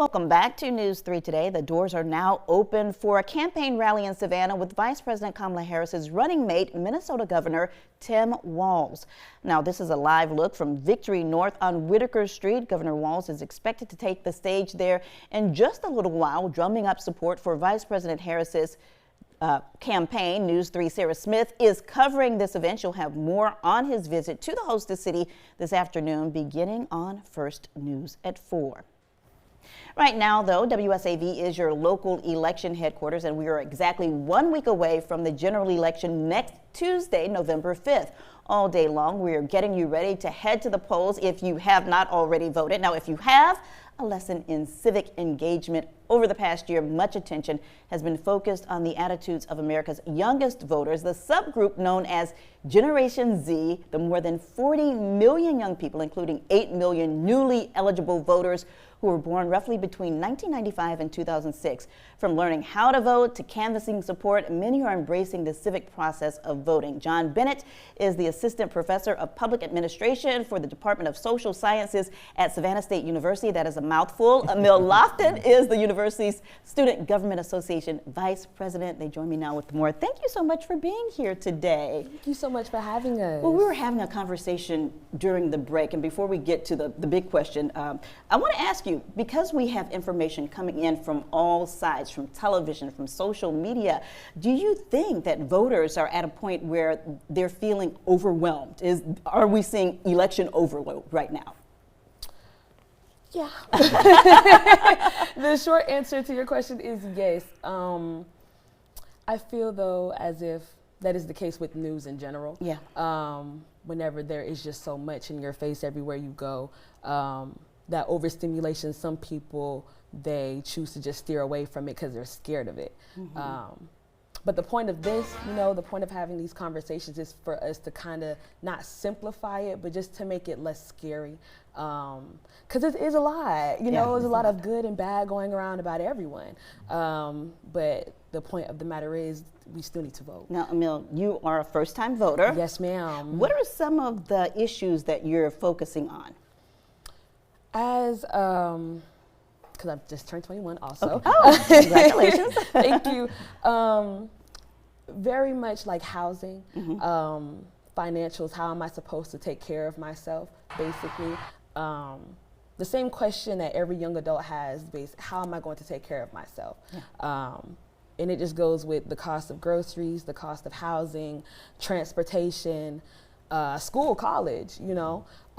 Welcome back to News 3 Today. The doors are now open for a campaign rally in Savannah with Vice President Kamala Harris's running mate, Minnesota Governor Tim Walz. Now, this is a live look from Victory North on Whitaker Street. Governor Walz is expected to take the stage there in just a little while, drumming up support for Vice President Harris's campaign. News 3 Sarah Smith is covering this event. She'll have more on his visit to the hostess city this afternoon, beginning on First News at 4. Right now, though, WSAV is your local election headquarters, and we are exactly 1 week away from the general election next Tuesday, November 5th. All day long, we are getting you ready to head to the polls if you have not already voted. Now, if you have, a lesson in civic engagement. Over the past year, much attention has been focused on the attitudes of America's youngest voters, the subgroup known as Generation Z, the more than 40 million young people, including 8 million newly eligible voters who were born roughly between 1995 and 2006. From learning how to vote to canvassing support, many are embracing the civic process of voting. John Bennett is the Assistant Professor of Public Administration for the Department of Social Sciences at Savannah State University. That is a mouthful. Emil Lofton is the university's Student Government Association Vice President. They join me now with more. Thank you so much for being here today. Thank you so much for having us. Well, we were having a conversation during the break, and before we get to the big question, I want to ask you, because we have information coming in from all sides, from television, from social media, do you think that voters are at a point where they're feeling overwhelmed? Are we seeing election overload right now? Yeah. The short answer to your question is yes. I feel, though, as if that is the case with news in general. Yeah. Whenever there is just so much in your face everywhere you go, that overstimulation, some people, they choose to just steer away from it because they're scared of it. Mm-hmm. But the point of this, the point of having these conversations is for us to kind of not simplify it, but just to make it less scary. Because it is a lot, there's a lot of good and bad going around about everyone. But the point of the matter is we still need to vote. Now, Emil, you are a first-time voter. Yes, ma'am. What are some of the issues that you're focusing on? As, because I've just turned 21 also. Okay. Oh, congratulations. Thank you. Very much like housing, mm-hmm. Financials, how am I supposed to take care of myself, basically. The same question that every young adult has, how am I going to take care of myself? Yeah. And it just goes with the cost of groceries, the cost of housing, transportation, school, college,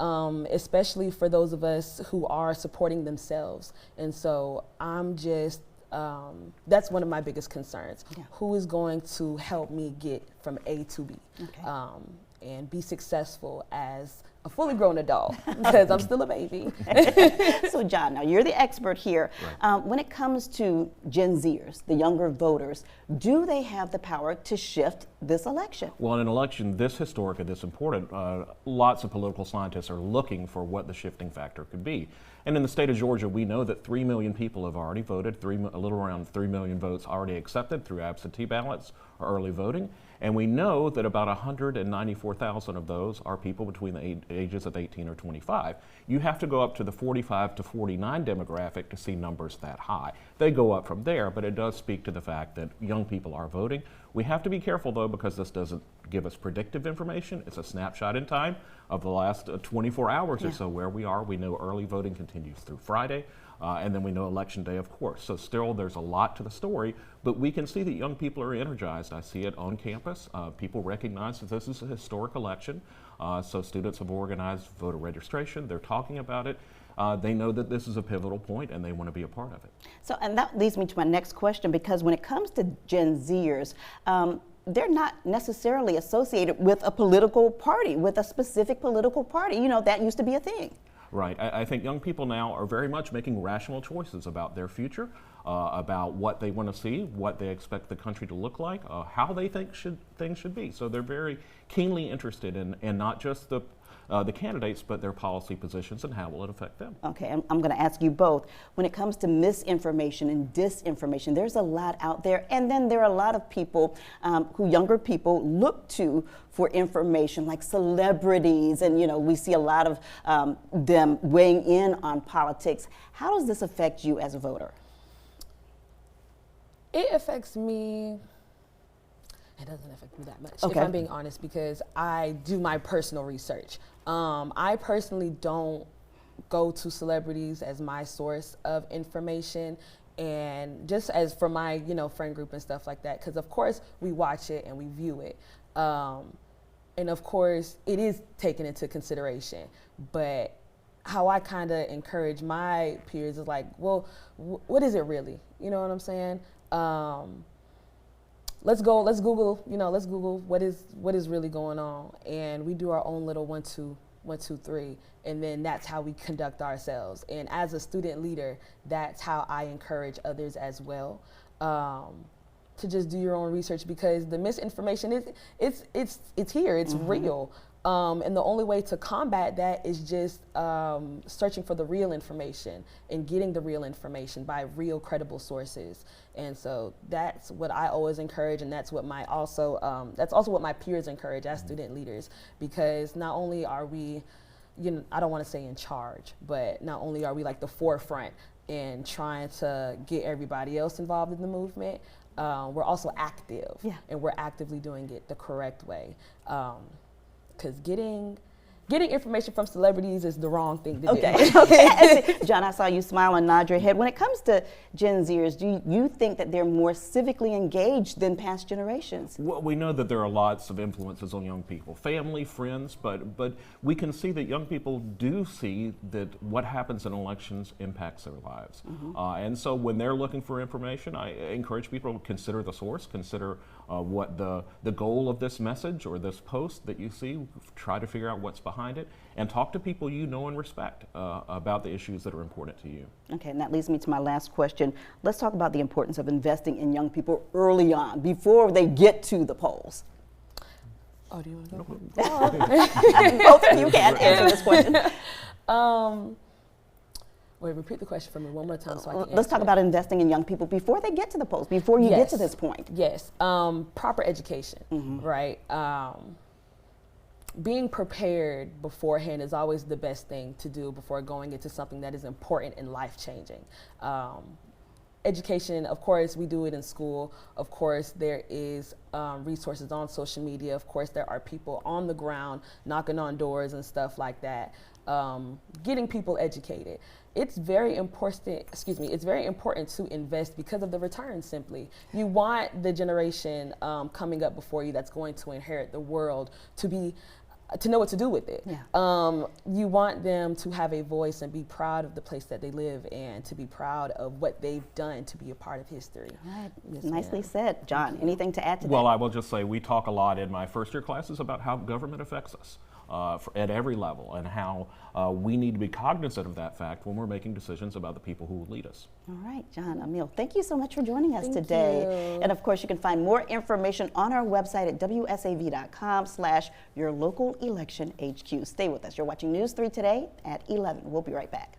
especially for those of us who are supporting themselves. And so I'm just, that's one of my biggest concerns. Yeah. Who is going to help me get from A to B? Okay. And be successful as a fully grown adult, because I'm still a baby. So John, now you're the expert here. Right. When it comes to Gen Zers, the younger voters, do they have the power to shift this election? Well, in an election this historic and this important, lots of political scientists are looking for what the shifting factor could be. And in the state of Georgia, we know that 3 million people have already voted, a little around 3 million votes already accepted through absentee ballots or early voting. And we know that about 194,000 of those are people between the ages of 18 or 25. You have to go up to the 45 to 49 demographic to see numbers that high. They go up from there, but it does speak to the fact that young people are voting. We have to be careful, though, because this doesn't give us predictive information. It's a snapshot in time of the last 24 hours or so where we are. We know early voting continues through Friday. And then we know Election Day, of course. So still, there's a lot to the story, but we can see that young people are energized. I see it on campus. People recognize that this is a historic election. So students have organized voter registration. They're talking about it. They know that this is a pivotal point and they want to be a part of it. So, and that leads me to my next question, because when it comes to Gen Zers, they're not necessarily associated with a political party, with a specific political party. That used to be a thing. Right. I think young people now are very much making rational choices about their future, about what they want to see, what they expect the country to look like, how they think things should be. So they're very keenly interested in not just the the candidates, but their policy positions and how will it affect them. Okay, I'm going to ask you both. When it comes to misinformation and disinformation, there's a lot out there, and then there are a lot of people who younger people look to for information, like celebrities, and we see a lot of them weighing in on politics. How does this affect you as a voter? It affects me. It doesn't affect me that much, okay, if I'm being honest, because I do my personal research. I personally don't go to celebrities as my source of information, and just as for my friend group and stuff like that, because of course we watch it and we view it, and of course it is taken into consideration. But how I kind of encourage my peers is like, well, what is it really? You know what I'm saying? Let's Google what is really going on, and we do our own little 1, 2, 1, 2, 3, and then that's how we conduct ourselves. And as a student leader, that's how I encourage others as well, to just do your own research, because the misinformation it's here, it's real. And the only way to combat that is just searching for the real information and getting the real information by real credible sources. And so that's what I always encourage, and that's what that's also what my peers encourage as student leaders, because not only are we, I don't want to say in charge, but not only are we like the forefront in trying to get everybody else involved in the movement, we're also active, and we're actively doing it the correct way. Because getting information from celebrities is the wrong thing to do. Okay. John, I saw you smile and nod your head. When it comes to Gen Zers, do you think that they're more civically engaged than past generations? Well, we know that there are lots of influences on young people, family, friends, but we can see that young people do see that what happens in elections impacts their lives. And so when they're looking for information, I encourage people to consider the source, consider what the goal of this message or this post that you see, try to figure out what's behind it, and talk to people you know and respect about the issues that are important to you. Okay, and that leads me to my last question. Let's talk about the importance of investing in young people early on, before they get to the polls. Oh, do you want to go? Both of you can answer this question. Wait, repeat the question for me one more time so I can Let's talk about investing in young people before they get to the polls, before you get to this point. Yes, proper education, right? Being prepared beforehand is always the best thing to do before going into something that is important and life-changing. Education, of course, we do it in school. Of course, there is resources on social media. Of course, there are people on the ground knocking on doors and stuff like that, getting people educated. It's very important, it's very important to invest because of the return, simply. You want the generation coming up before you that's going to inherit the world to know what to do with it. You want them to have a voice and be proud of the place that they live and to be proud of what they've done to be a part of history. All right. Yes, nicely said. John, anything to add to that? Well, I will just say we talk a lot in my first year classes about how government affects us at every level, and how we need to be cognizant of that fact when we're making decisions about the people who will lead us. All right, John, Emil, thank you so much for joining us Thank today. you. And of course, you can find more information on our website at wsav.com/yourlocalelection HQ. Stay with us. You're watching News 3 Today at 11. We'll be right back.